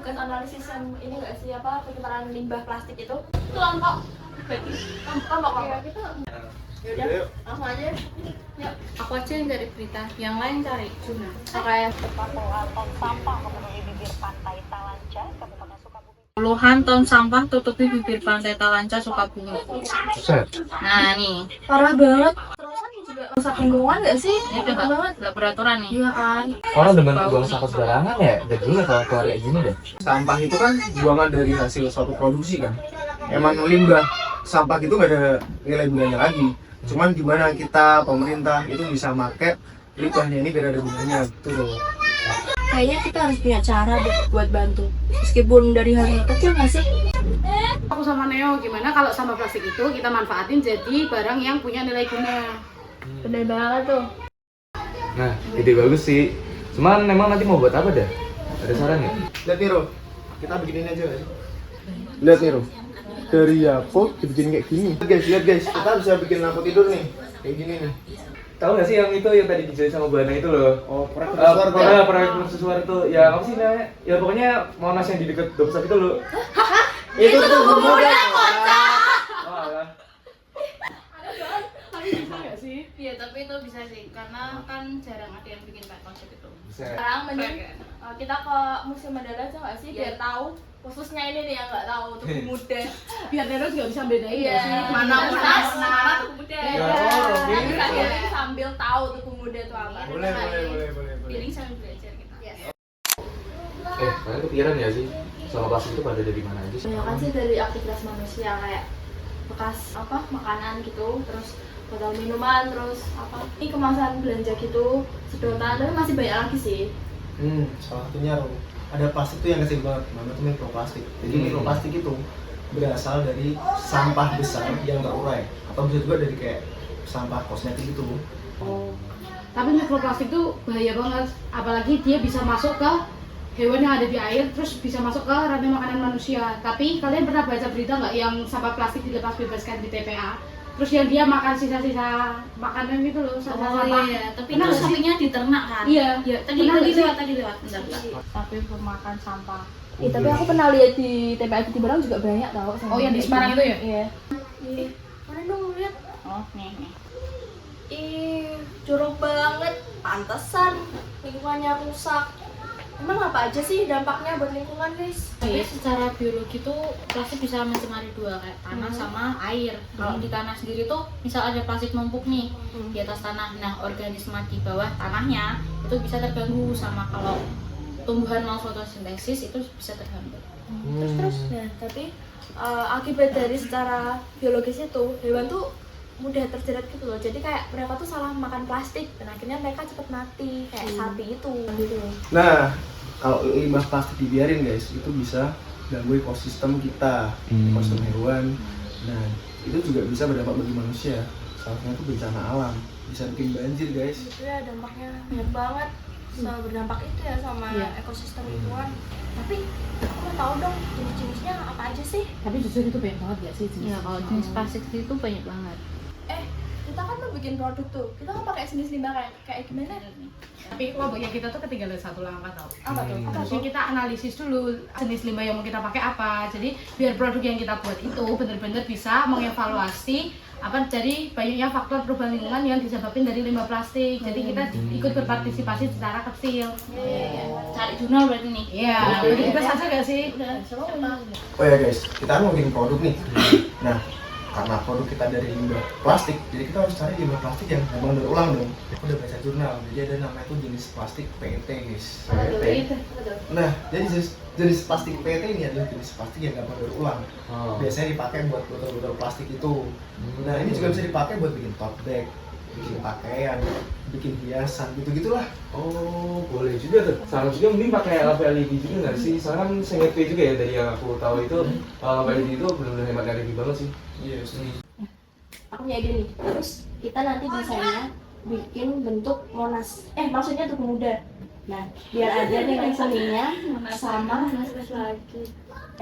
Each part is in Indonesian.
tugas analisis yang ini nggak sih apa penyebaran limbah plastik itu kelompok berarti kelompok kita yaudah langsung aja yuk. Aku aja yang cari berita, yang lain cari Juna. Kayak Tong sampah memenuhi bibir pantai Talanca, Kabupaten Sukabumi. puluhan ton sampah tutupi bibir pantai Talanca, Sukabumi. Buset. Nah nih, parah banget terusan juga rusak lingkungan nggak sih ini udah nggak beraturan nih. iya kan Orang demen buang sampah sembarangan ya, dari dulu kalau keluar kayak gini deh. Sampah itu kan buangan dari hasil suatu produksi kan. Emang limbah sampah itu nggak ada nilai gunanya lagi. Cuman gimana kita pemerintah itu bisa make limbahnya ini biar ada gunanya gitu loh. kayaknya kita harus punya cara deh buat bantu meskipun dari hal yang kecil nggak sih. Aku sama Neo, gimana kalau sampah plastik itu kita manfaatin jadi barang yang punya nilai guna. Bener banget tuh. Nah, ide bagus sih. Cuman memang nanti mau buat apa dah? Ada saran nggak? Lihat nih Ro, kita bikin ini aja guys. Lihat nih Ro, dari Yapo dibikin kayak gini. Lihat guys, kita bisa bikin lampu tidur nih, kayak gini nih. Tahu nggak sih yang itu yang tadi dijelasin sama Bu Ana itu loh? Oh, proyek suara tuh. Proyek suara itu. Ya apa sih namanya? Ya pokoknya Monas yang di dekat Domsat itu loh. Itu tuh mudah. Oh, alah. Tapi bisa nggak sih? Iya, tapi itu bisa sih, karena kan jarang ada yang bikin kayak konsep itu. Bisa. Sekarang mending kita ke Museum Mandala aja nggak sih biar tahu khususnya ini nih yang nggak tahu tuh muda. Biar Nero juga bisa bedain Iya. nggak sih? Mana Monas, mana tuh muda. Iya. oke. Kita healing sambil tahu tuh muda tuh apa. Boleh. Feeling sambil belajar kita. Kalian kepikiran ya sih? Sama plastik itu pada dari mana aja sih? Banyak kan sih dari aktivitas manusia kayak bekas apa makanan gitu, terus botol minuman, terus apa ini kemasan belanja gitu, sedotan, tapi masih banyak lagi sih. Salah satunya Ro, ada plastik tuh yang kecil banget, namanya tuh mikroplastik. Jadi mikroplastik itu berasal dari sampah besar yang terurai, atau bisa juga dari kayak sampah kosmetik gitu. Oh. Tapi mikroplastik tuh bahaya banget, apalagi dia bisa masuk ke hewan yang ada di air, terus bisa masuk ke rantai makanan manusia. Tapi kalian pernah baca berita nggak yang sampah plastik dilepas bebaskan di TPA? Terus yang dia makan sisa-sisa makanan gitu loh, sampah-sampah. Iya, tapi Pernah itu nggak sih? sapinya diternak kan? Iya, Tadi pernah nggak sih? tadi lewat, bentar. Tapi pemakan sampah. Tapi aku pernah lihat di TPA di Barang juga banyak tau. Oh, yang di Semarang itu ya? Iya. Ih, mana dong lihat? Oh, nih. Ih, jorok banget. Pantesan lingkungannya rusak. Emang apa aja sih dampaknya buat lingkungan, guys? Tapi secara biologi tuh plastik bisa mencemari dua, kayak tanah sama air. Kalau di tanah sendiri tuh misal ada plastik numpuk nih di atas tanah, nah organisme di bawah tanahnya itu bisa terganggu, sama kalau tumbuhan mau fotosintesis itu bisa terhambat. Terus nah, tapi akibat dari secara biologis itu hewan tuh mudah terjerat gitu loh. Jadi kayak mereka tuh salah makan plastik dan akhirnya mereka cepet mati kayak sapi itu gitu. Nah, kalau limbah plastik dibiarin guys, itu bisa ganggu ekosistem kita, ekosistem hewan. Nah, itu juga bisa berdampak bagi manusia. Salah satunya itu bencana alam, bisa bikin banjir guys. Itu ya dampaknya banyak banget. Bisa berdampak itu ya sama ekosistem lingkungan. Tapi aku mau tahu dong jenis-jenisnya apa aja sih? Tapi jujur itu banyak banget gak sih jenis? Ya, kalau jenis plastik itu banyak banget. Kita kan mau bikin produk tuh, kita kan pakai jenis limbah kayak gimana? Tapi kelompoknya kita tuh ketinggalan satu langkah tau. Apa tuh? Apa Jadi tuh? kita analisis dulu jenis limbah yang mau kita pakai apa. Jadi biar produk yang kita buat itu benar-benar bisa mengevaluasi apa dari banyaknya faktor perubahan lingkungan yang disebabkan dari limbah plastik. Jadi kita ikut berpartisipasi secara kecil. Cari jurnal berarti nih. Iya, jadi kita saja gak sih? Oh ya guys, kita kan mau bikin produk nih. Nah, karena produk kita dari limbah plastik, jadi kita harus cari limbah plastik yang memang berulang dong. Aku udah baca jurnal, jadi ada namanya itu jenis plastik PET guys. PET. Nah, jadi jenis plastik PET ini adalah jenis plastik yang gampang berulang. Biasanya dipakai buat botol-botol plastik itu. Nah, ini juga bisa dipakai buat bikin tote bag, bikin pakaian, bikin hiasan, gitu-gitulah. Oh, boleh juga tuh. Sekarang juga mending pakai lampu LED juga nggak sih? Soalnya kan saya ngerti juga ya dari yang aku tahu itu lampu LED itu benar-benar hemat energi banget sih. Iya, sih. Aku punya ide nih. Terus kita nanti desainnya bikin bentuk Monas. Maksudnya tuh pemuda. Nah, biar ada nih seninya sama lagi.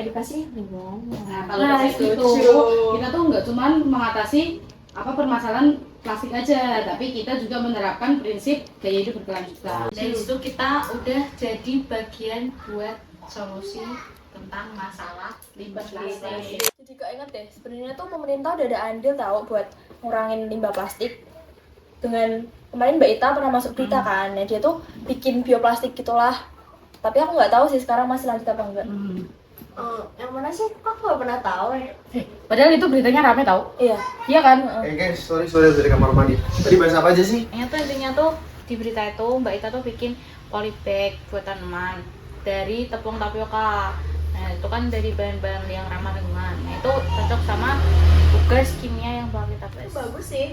Edukasi dong. Nah, kalau dari situ kita tuh nggak cuman mengatasi apa permasalahan plastik aja, tapi kita juga menerapkan prinsip gaya hidup berkelanjutan. Dari situ kita udah jadi bagian buat solusi tentang masalah limbah plastik. Jadi keinget deh, sebenarnya tuh pemerintah udah ada andil tahu buat ngurangin limbah plastik. Dengan kemarin Mbak Ita pernah masuk berita kan, ya dia tuh bikin bioplastik gitulah. Tapi aku nggak tahu sih sekarang masih lanjut apa enggak. Yang mana sih? Aku nggak pernah tahu ya. Padahal itu beritanya rame tau. Iya. Iya kan? Guys, sorry dari kamar mandi. Tadi bahas apa aja sih? Intinya tuh di berita itu Mbak Ita tuh bikin polybag buat tanaman dari tepung tapioka. Nah itu kan dari bahan-bahan yang ramah lingkungan. Nah itu cocok sama tugas kimia yang bakal kita bahas. Bagus sih.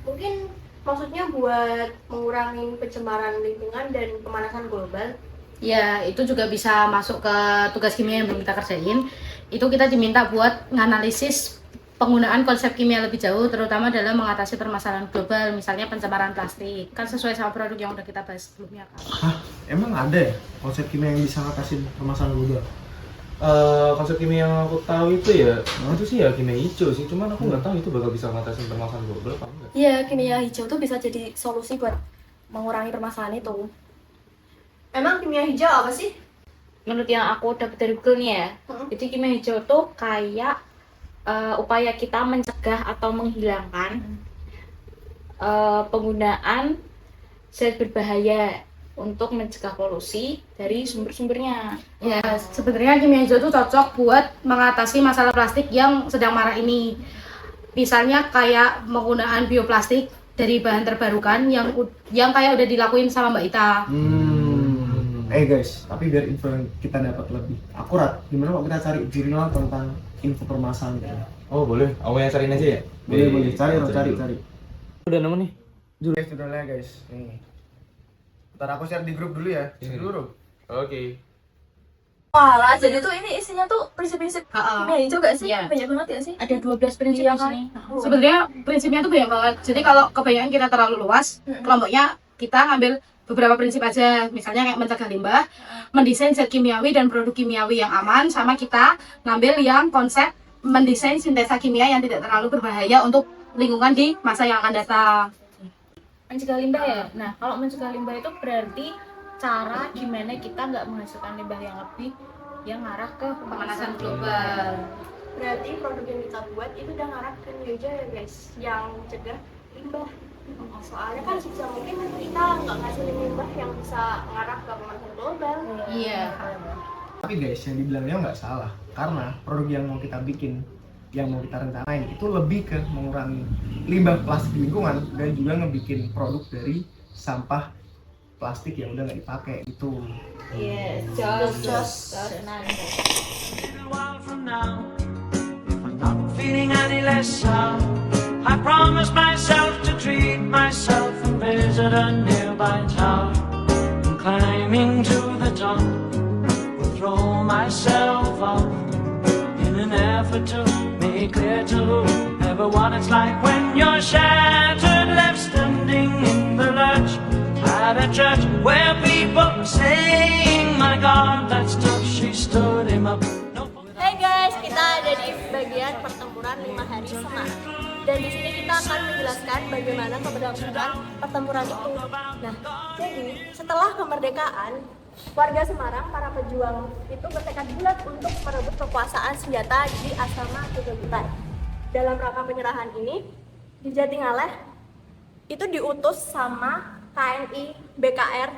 Mungkin maksudnya buat mengurangi pencemaran lingkungan dan pemanasan global. Ya, itu juga bisa masuk ke tugas kimia yang belum kita kerjain. Itu kita diminta buat nganalisis penggunaan konsep kimia lebih jauh, terutama dalam mengatasi permasalahan global, misalnya pencemaran plastik. Kan sesuai sama produk yang udah kita bahas sebelumnya kan. Hah? Emang ada ya konsep kimia yang bisa ngatasin permasalahan global? Konsep kimia yang aku tahu itu ya, itu sih ya kimia hijau sih, cuman aku nggak tahu itu bakal bisa ngatasin permasalahan global apa enggak. Iya, kimia hijau tuh bisa jadi solusi buat mengurangi permasalahan itu. Emang kimia hijau apa sih? Menurut yang aku dapat dari Google nih ya, jadi kimia hijau tuh kayak upaya kita mencegah atau menghilangkan penggunaan zat berbahaya untuk mencegah polusi dari sumber-sumbernya. Ya, sebenarnya kimia hijau itu cocok buat mengatasi masalah plastik yang sedang marak ini. Misalnya kayak penggunaan bioplastik dari bahan terbarukan yang kayak udah dilakuin sama Mbak Ita. Guys, tapi biar info yang kita dapat lebih akurat, gimana kalau kita cari jurnal tentang info permasalahan ini? Oh boleh, aku yang cariin aja ya? Boleh, cari. Udah nemu nih? Jurnalnya guys, nih. Ntar aku share di grup dulu ya. Dulu. Oke. Wah, jadi tuh ini isinya tuh prinsip-prinsip kimia hijau gak sih? Iya. Banyak banget ya sih? Ada 12 prinsip Iya di kan? sini. Sebenarnya prinsipnya tuh banyak banget. Jadi kalau kebanyakan kita terlalu luas, kelompoknya kita ngambil beberapa prinsip aja. Misalnya kayak mencegah limbah, mendesain zat kimiawi dan produk kimiawi yang aman, sama kita ngambil yang konsep mendesain sintesa kimia yang tidak terlalu berbahaya untuk lingkungan di masa yang akan datang. Mencegah limbah ya. Nah, kalau mencegah limbah itu berarti cara gimana kita nggak menghasilkan limbah yang lebih yang ngarah ke pemanasan global. Berarti produk yang kita buat itu udah ngarah ke kimia hijau ya guys, yang mencegah limbah. Soalnya kan sebisa mungkin kita nggak ngasilin limbah yang bisa ngarah ke pemanasan global. Iya. Tapi guys, yang dibilangnya nggak salah, karena produk yang mau kita bikin, yang mau kita rencanain itu lebih ke mengurangi limbah plastik di lingkungan dan juga ngebikin produk dari sampah plastik yang udah nggak dipakai itu. Yes, just. little while from now, if I'm not feeling any less sound, I promise myself to treat myself and visit a nearby town. And climbing to the top, will throw myself off in an effort to make clear to everyone it's like when you're shattered, left standing in the lurch at a church where people are saying, my God, that stuff, she stood him up. Hai guys, kita ada di bagian pertempuran 5 hari Semarang. Dan di sini kita akan menjelaskan bagaimana keberlangsungan pertempuran itu. Nah, jadi setelah kemerdekaan, warga Semarang, para pejuang itu bertekad bulat untuk merebut kekuasaan senjata di Asrama Tegucigalpa. Dalam rangka penyerahan ini, di Jatingaleh itu diutus sama KNI, BKR,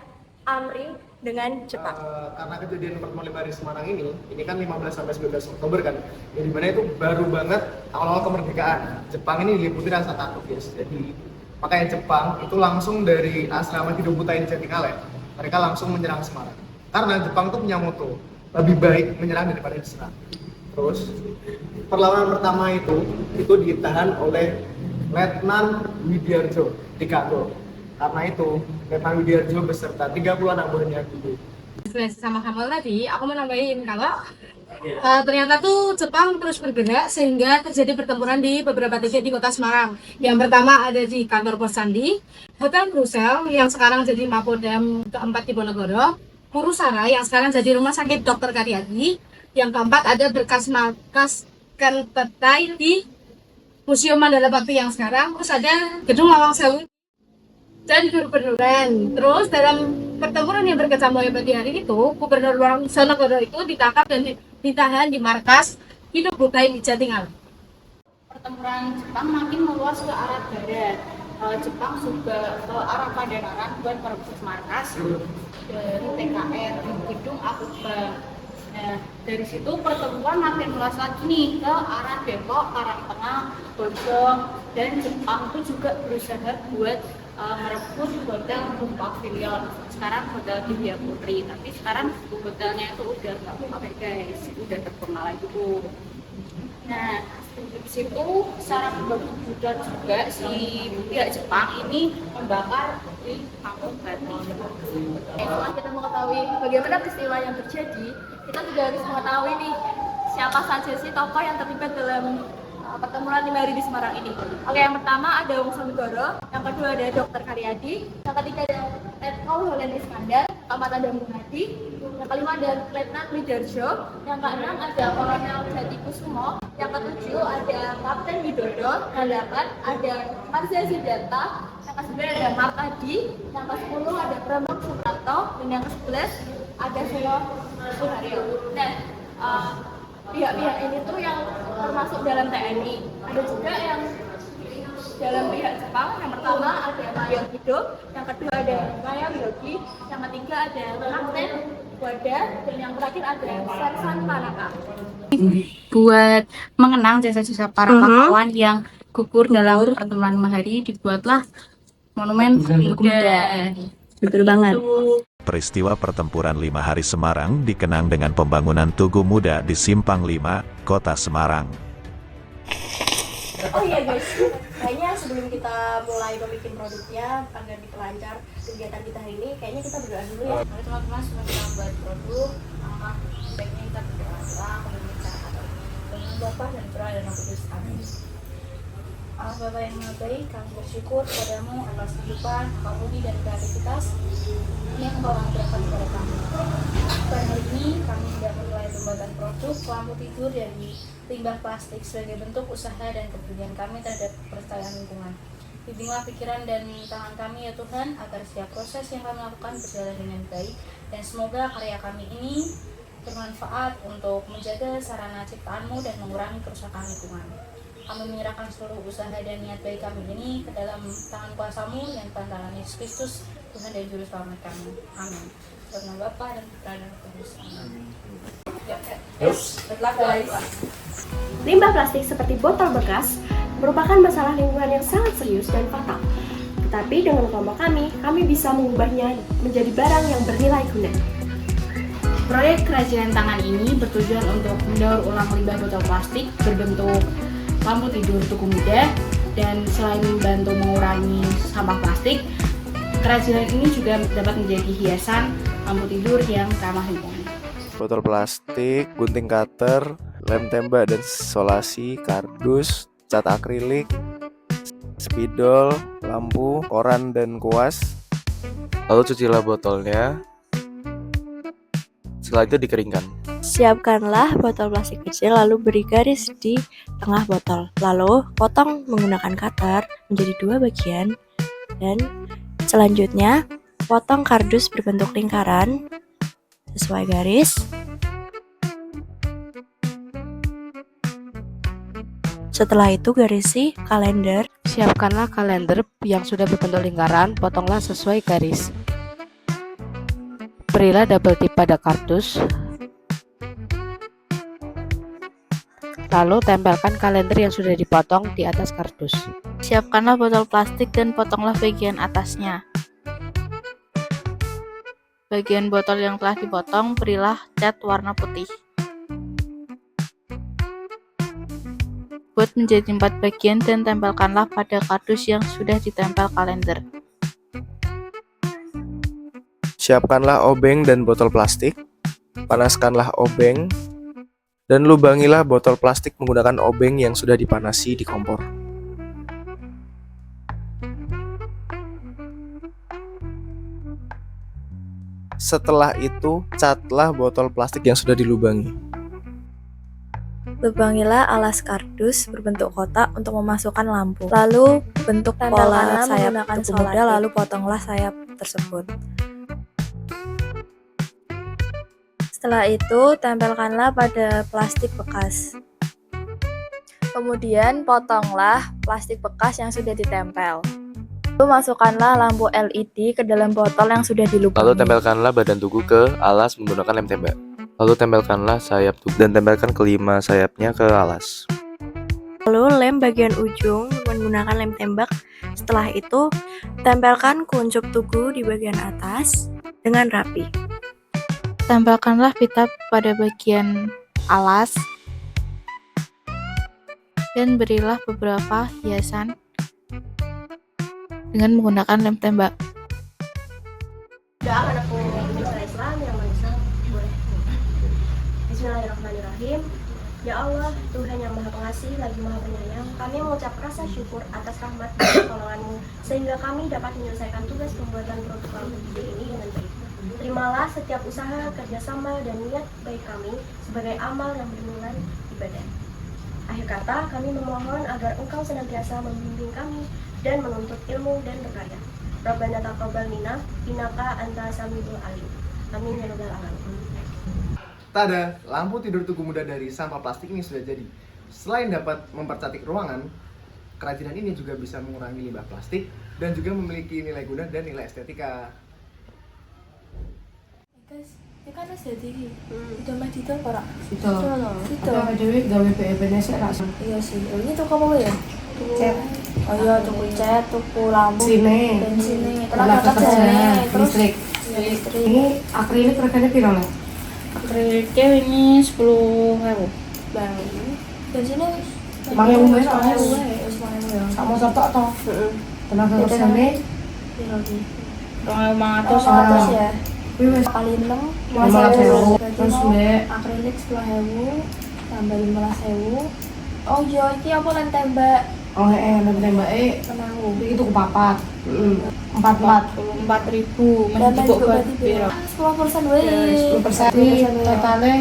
AMRI dengan Jepang. Karena kejadian pertemuan 5 hari Semarang ini kan 15 sampai 19 Oktober kan, yang dimana itu baru banget awal-awal kemerdekaan. Jepang ini diliputi rasa takut guys. Jadi makanya Jepang itu langsung dari asrama Hidobutai di Jatingaleh, mereka langsung menyerang Semarang. Karena Jepang tuh punya moto, lebih baik menyerang daripada diserang. Terus perlawanan pertama itu ditahan oleh Letnan Widiarjo di Kago. Karena itu, Letnan Widiarjo beserta 30 anak buahnya dulu. Sama Kamal tadi, aku mau nambahin kalau ternyata tuh Jepang terus bergerak sehingga terjadi pertempuran di beberapa titik di kota Semarang. Yang pertama ada di kantor pos Candi, Hotel Brusel yang sekarang jadi Mapolda keempat di Ponorogo, Purusara yang sekarang jadi Rumah Sakit Dr. Karyadi, yang keempat ada berkas-markas Kentetai di Museum Mandala Bakti yang sekarang, terus ada Gedung Lawang Sewu dan Gubernur. Terus dalam pertempuran yang berkecamuk hebat di hari itu, Gubernur Wonosobo itu ditangkap dan ditahan di markas Hidup Bukain di Jatingal. Pertempuran Jepang makin meluas ke arah barat. Jepang juga ke arah Pandanaran buat merebut markas dari TKR di gedung Akutbang. Nah, dari situ pertempuran makin meluas lagi nih ke arah Depok, Karangtengah, Bojong, dan Jepang itu juga berusaha buat merebut hotel Pavilion. Sekarang hotel Divya Putri, tapi sekarang hotelnya itu udah nggak pakai guys, udah terkenal itu. Nah, di situ secara kebetulan juga si pihak Jepang ini membakar di kampung Batu. Setelah kita mengetahui bagaimana peristiwa yang terjadi, kita juga harus mengetahui nih siapa saja sih tokoh yang terlibat dalam pertempuran 5 hari di Semarang ini. Oke, yang pertama ada Wongso Negoro, yang kedua ada Dr. Karyadi, yang ketiga ada Letkol Holen Iskandar, keempat ada Muhadi, yang kelima ada Letnan Widarjo, yang keenam ada Kolonel Jati Kusumo, yang ketujuh ada Kapten Widodo, yang delapan ada Marsya Siddharta, yang ke-9 ada Martadi, yang ke-10 ada Pramuka Suprapto, dan yang ke-11 ada Selo Suharyo. Nah, pihak-pihak ini tuh yang termasuk dalam TNI. Ada juga yang dalam pihak Jepang. Yang pertama ada Mayor Kido, yang kedua ada Mayor Yogi, yang ketiga ada Kapten Wada, dan yang terakhir ada Sersan Tanaka. Buat mengenang jasa-jasa para pahlawan yang gugur dalam pertempuran 5 hari, dibuatlah monumen Buddha. Betul banget. Peristiwa pertempuran 5 hari Semarang dikenang dengan pembangunan Tugu Muda di Simpang 5, Kota Semarang. Oh iya guys, kayaknya sebelum kita mulai membuat produknya agar dipelancar kegiatan kita hari ini, kayaknya kita berdoa dulu ya. Mari teman-teman, sebelum kita membuat produk, maka sebaiknya kita berdoa kemudian cara atau dengan Bapa dan Putra dan Roh Kudus. Amin. Allah Bapa yang Maha Baik, kami bersyukur kepadamu atas kehidupan, kemudi dan kreativitas yang Engkau anugerahkan kepada kami. Pada hari ini kami sudah mulai pembuatan produk lampu tidur dari limbah plastik sebagai bentuk usaha dan kepedulian kami terhadap kelestarian lingkungan. Bimbinglah pikiran dan tangan kami ya Tuhan, agar setiap proses yang kami lakukan berjalan dengan baik, dan semoga karya kami ini bermanfaat untuk menjaga sarana ciptaan-Mu dan mengurangi kerusakan lingkungan. Kami menyerahkan seluruh usaha dan niat baik kami ini ke dalam tangan kuasa-Mu yang Tuhan Yesus Kristus, Tuhan dan Juru Selamat kami. Amin. Dalam nama Bapa dan Putra dan Roh Kudus. Amin. Good luck guys. Limbah plastik seperti botol bekas merupakan masalah lingkungan yang sangat serius dan fatal. Tetapi dengan kelompok kami bisa mengubahnya menjadi barang yang bernilai guna. Proyek kerajinan tangan ini bertujuan untuk mendaur ulang limbah botol plastik berbentuk lampu tidur Tugu Muda, dan selain membantu mengurangi sampah plastik, kerajinan ini juga dapat menjadi hiasan lampu tidur yang ramah lingkungan. Botol plastik, gunting cutter, lem tembak dan solasi, kardus, cat akrilik, spidol, lampu, koran dan kuas. Lalu cucilah botolnya. Setelah itu dikeringkan. Siapkanlah botol plastik kecil, lalu beri garis di tengah botol. Lalu potong menggunakan cutter menjadi 2 bagian, dan selanjutnya potong kardus berbentuk lingkaran sesuai garis. Setelah itu garisi kalender. Siapkanlah kalender yang sudah berbentuk lingkaran, potonglah sesuai garis. Berilah double tip pada kardus. Lalu tempelkan kalender yang sudah dipotong di atas kardus. Siapkanlah botol plastik dan potonglah bagian atasnya. Bagian botol yang telah dipotong berilah cat warna putih. Buat menjadi 4 bagian dan tempelkanlah pada kardus yang sudah ditempel kalender. Siapkanlah obeng dan botol plastik. Panaskanlah obeng dan lubangilah botol plastik menggunakan obeng yang sudah dipanasi di kompor. Setelah itu, catlah botol plastik yang sudah dilubangi. Lubangilah alas kardus berbentuk kotak untuk memasukkan lampu. Lalu bentuk pola sayap Tugu Muda, lalu potonglah sayap tersebut. Setelah itu, tempelkanlah pada plastik bekas. Kemudian, potonglah plastik bekas yang sudah ditempel. Lalu masukkanlah lampu LED ke dalam botol yang sudah dilubangi. Lalu tempelkanlah badan tugu ke alas menggunakan lem tembak. Lalu tempelkanlah sayap tugu dan tempelkan kelima sayapnya ke alas. Lalu lem bagian ujung menggunakan lem tembak. Setelah itu, tempelkan kuncup tugu di bagian atas dengan rapi. Tempelkanlah pita pada bagian alas dan berilah beberapa hiasan dengan menggunakan lem tembak. Udah akan aku bicara Islam yang manusia boleh. Bismillahirrahmanirrahim. Ya Allah, Tuhan yang Maha Pengasih lagi Maha Penyayang, kami mengucap rasa syukur atas rahmat dan pertolongan-Mu sehingga kami dapat menyelesaikan tugas pembuatan protokol PBB ini dengan baik. Terimalah setiap usaha, kerjasama, dan niat baik kami sebagai amal yang bernilai ibadah. Akhir kata, kami memohon agar Engkau senantiasa membimbing kami dan menuntut ilmu dan berkarya. Rabbana taqabbal minna innaka antas samiul alim. Amin ya rabbal alamin. Tada, lampu tidur tugu muda dari sampah plastik ini sudah jadi. Selain dapat mempercantik ruangan, kerajinan ini juga bisa mengurangi limbah plastik dan juga memiliki nilai guna dan nilai estetika. Guys, ini kan harus jadi udah mah detail para. Itu. Detail. Ada dewe gawe PEB sih langsung. Iya sih. Ini toko apa ya? Cat. Oh iya, toko cat, toko lampu. Sini. Bensin. Perangkat kerja, Terus listrik. listrik. Ini akrilik regane piro lah? Akriliknya ini 10.000. Bang. Bensinnya Mangen wis, sama sama sotok to. Tenaga kerjane Rong atas ya. kuwi wis Kali 6 15.000. Terus mbek akrilik 10.000 tambah 15.000. Oh iya, iki apa lem tembak? lem tembake Kenangu. iki tuku papat. 44. 4.000 Dan masih juga buat berarti piro? 10% weh. 10% iki totale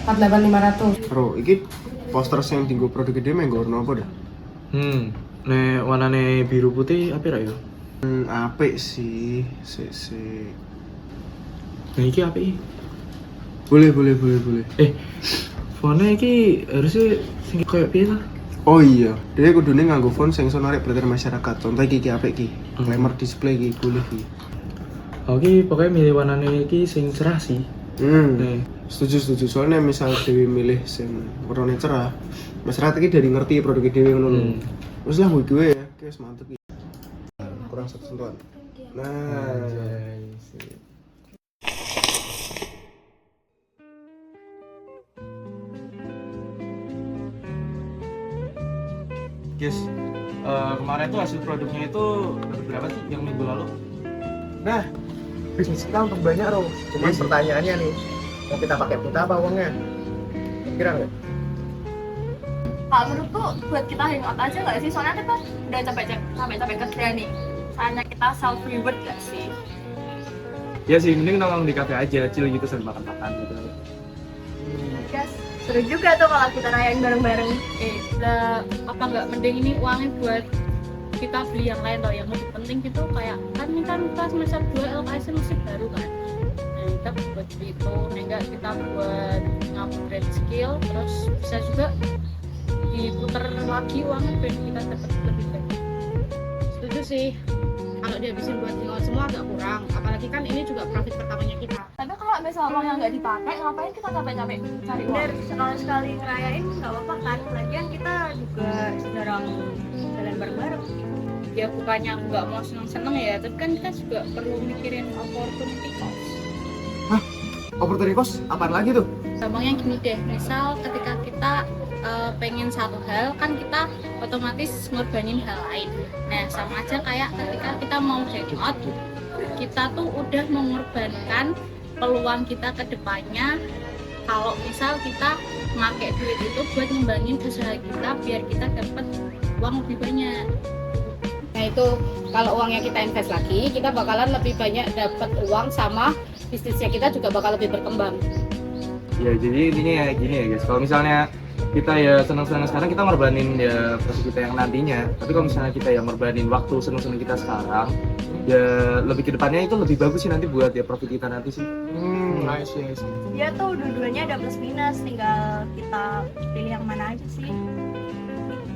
48.500. Bro, iki poster yang tinggal produk gede main warna apa dah? Nek warnane biru putih apa ya? Apik sih, Nah iki apa iki? Boleh. Fone iki harusnya sing koyo piye lah? Oh iya, dia kudune nganggo font sing iso narik perhatian masyarakat. Contoh iki apik iki. Glamour display iki boleh iki. Oke, pokoknya milih warnane iki sing cerah sih. Nih, Setuju. Soalnya misal Dewi milih sing warnanya cerah, masyarakat iki dari ngerti produk Dewi ngono lho. Wis lah gue ya, guys mantep iki. Kurang satu sentuhan. Nah, guys, kemarin tuh hasil produknya itu berapa sih yang minggu lalu? nah bisnis kita untuk banyak loh. Cuman pertanyaannya nih, mau kita pakai pita apa uangnya? Kira nggak? Kalau menurutku buat kita hangout aja nggak sih? Soalnya kita udah capek kerja nih. Saatnya kita self reward nggak sih? Ya sih, mending nongkrong di kafe aja, chill gitu sambil makan-makan gitu. Guys, seru juga tuh kalau kita rayain bareng-bareng. Apa nggak mending ini uangnya buat kita beli yang lain loh, yang lebih penting gitu, kayak kan ini kan kita semester 2 LKS masih baru kan. Nah, kita buat beli itu, enggak kita buat upgrade skill, terus bisa juga diputar lagi uangnya biar kita dapat lebih baik. Setuju sih, kalau dihabisin buat tinggal semua agak kurang, apalagi kan ini juga profit pertamanya kita. Tapi kalau misalnya uangnya nggak dipakai, ngapain kita capek-capek cari uang? Bener, sekali-sekali ngerayain nggak apa-apa kan. Lagian kita juga jarang jalan bareng-bareng. Ya bukannya aku nggak mau seneng-seneng ya, tapi kan kita juga perlu mikirin opportunity cost. Opportunity cost apaan lagi tuh? Gampangnya gini deh, misal ketika kita pengen satu hal, kan kita otomatis ngorbanin hal lain. Nah sama aja kayak ketika kita mau hangout, kita tuh udah mengorbankan peluang kita ke depannya. Kalau misal kita pakai duit itu buat ngembangin usaha kita biar kita dapat uang lebih banyak. Nah itu kalau uangnya kita invest lagi, kita bakalan lebih banyak dapat uang sama bisnisnya kita juga bakal lebih berkembang. Ya jadi intinya ya gini ya guys, kalau misalnya kita ya senang-senang sekarang, kita ngorbanin ya proses kita yang nantinya. Tapi kalau misalnya kita yang ngorbanin waktu senang-senang kita sekarang, ya lebih ke depannya itu lebih bagus sih nanti buat ya profit kita nanti sih. I see. Ya tuh dua-duanya ada plus minus, tinggal kita pilih yang mana aja sih.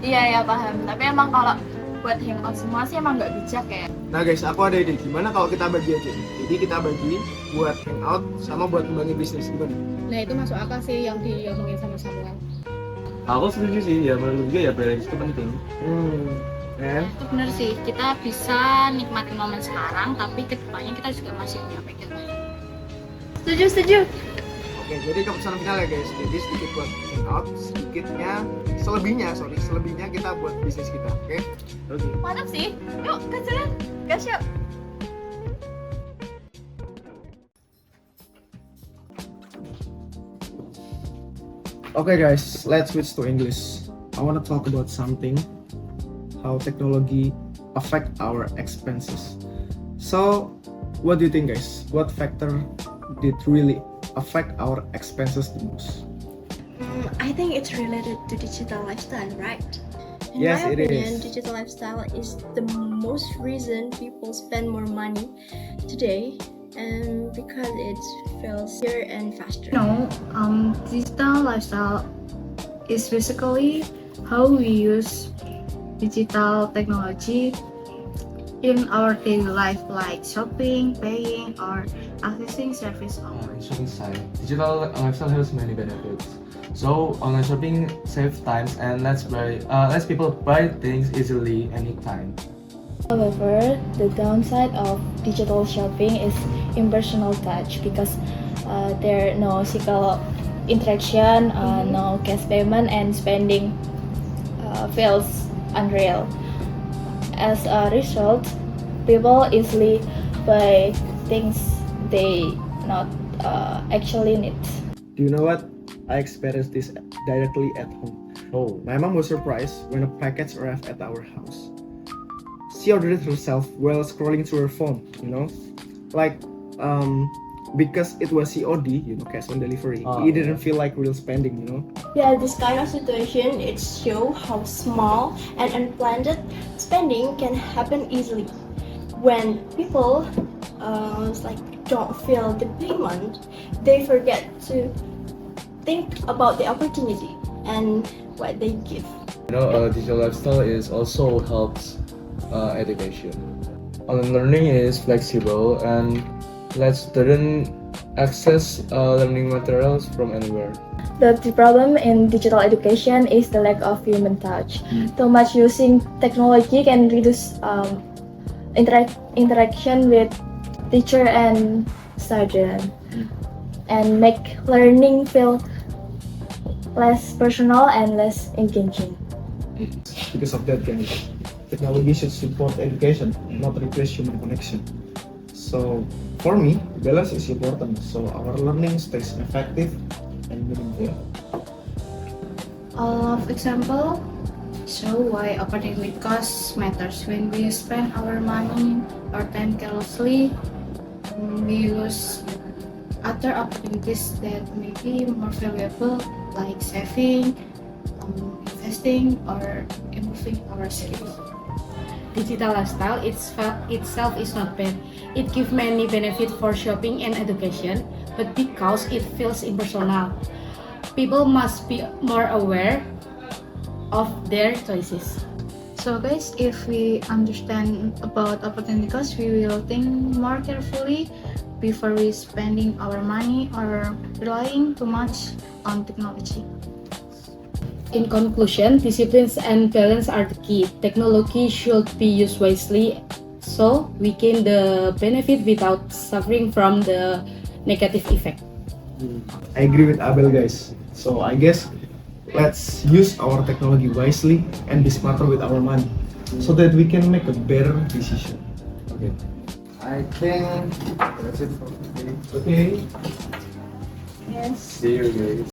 Iya ya paham, tapi emang kalau buat hangout semua sih emang nggak bijak ya. Nah guys, aku ada ide. Gimana kalau kita bagi aja? Jadi kita bagi buat hangout sama buat kembangin bisnis, gimana? Nah itu masuk akal sih yang diomongin sama Samuel. Aku setuju sih, ya menurut gue ya balance itu penting. Kan? Itu bener sih, kita bisa nikmatin momen sekarang, tapi kedepannya kita juga masih punya pikir lain. Setuju. Oke, jadi keputusan final ya guys. Jadi sedikit buat hangout, selebihnya kita buat bisnis kita, oke? Oke. Mantap sih, yuk gajalan, gas yuk. Okay guys, let's switch to English. I want to talk about something, how technology affect our expenses. So, what do you think guys? What factor did really affect our expenses the most? I think it's related to digital lifestyle, right? In Yes, my it opinion, is. digital lifestyle is the most reason people spend more money today, and because it feels easier and faster. Digital lifestyle is basically how we use digital technology in our daily life, like shopping, paying, or accessing service online. Shopping side, digital lifestyle has many benefits. So online shopping saves times and lets people buy things easily anytime. However, the downside of digital shopping is impersonal touch because there are no physical interaction, no cash payment, and spending feels unreal. As a result, people easily buy things they not actually need. Do you know what? I experienced this directly at home. Oh, My mom was surprised when a package arrived at our house. She ordered it herself while scrolling through her phone, like because it was COD, cash on delivery. It didn't feel like real spending. Yeah, this kind of situation, it shows how small and unplanned spending can happen easily. When people don't feel the payment, they forget to think about the opportunity and what they give. Digital lifestyle is also helps education. Online learning is flexible and lets students access learning materials from anywhere. The problem in digital education is the lack of human touch. Too much using technology can reduce interaction with teacher and student and make learning feel less personal and less engaging. Because of that, guys, technology should support education, not replace human connection. So, for me, balance is important so our learning stays effective and meaningful. A lot of example show why opportunity cost matters. When we spend our money or time carelessly, we lose other opportunities that may be more valuable, like saving, investing, or improving our skills. Digital lifestyle itself is not bad. It gives many benefits for shopping and education, but because it feels impersonal, people must be more aware of their choices. So guys, if we understand about opportunity cost, we will think more carefully before we spending our money or relying too much on technology. In conclusion, disciplines and balance are the key. Technology should be used wisely so we gain the benefit without suffering from the negative effect. I agree with Abel, guys. So I guess let's use our technology wisely and be smarter with our money so that we can make a better decision. Okay. I think that's it for today. Okay. Yes. See you guys.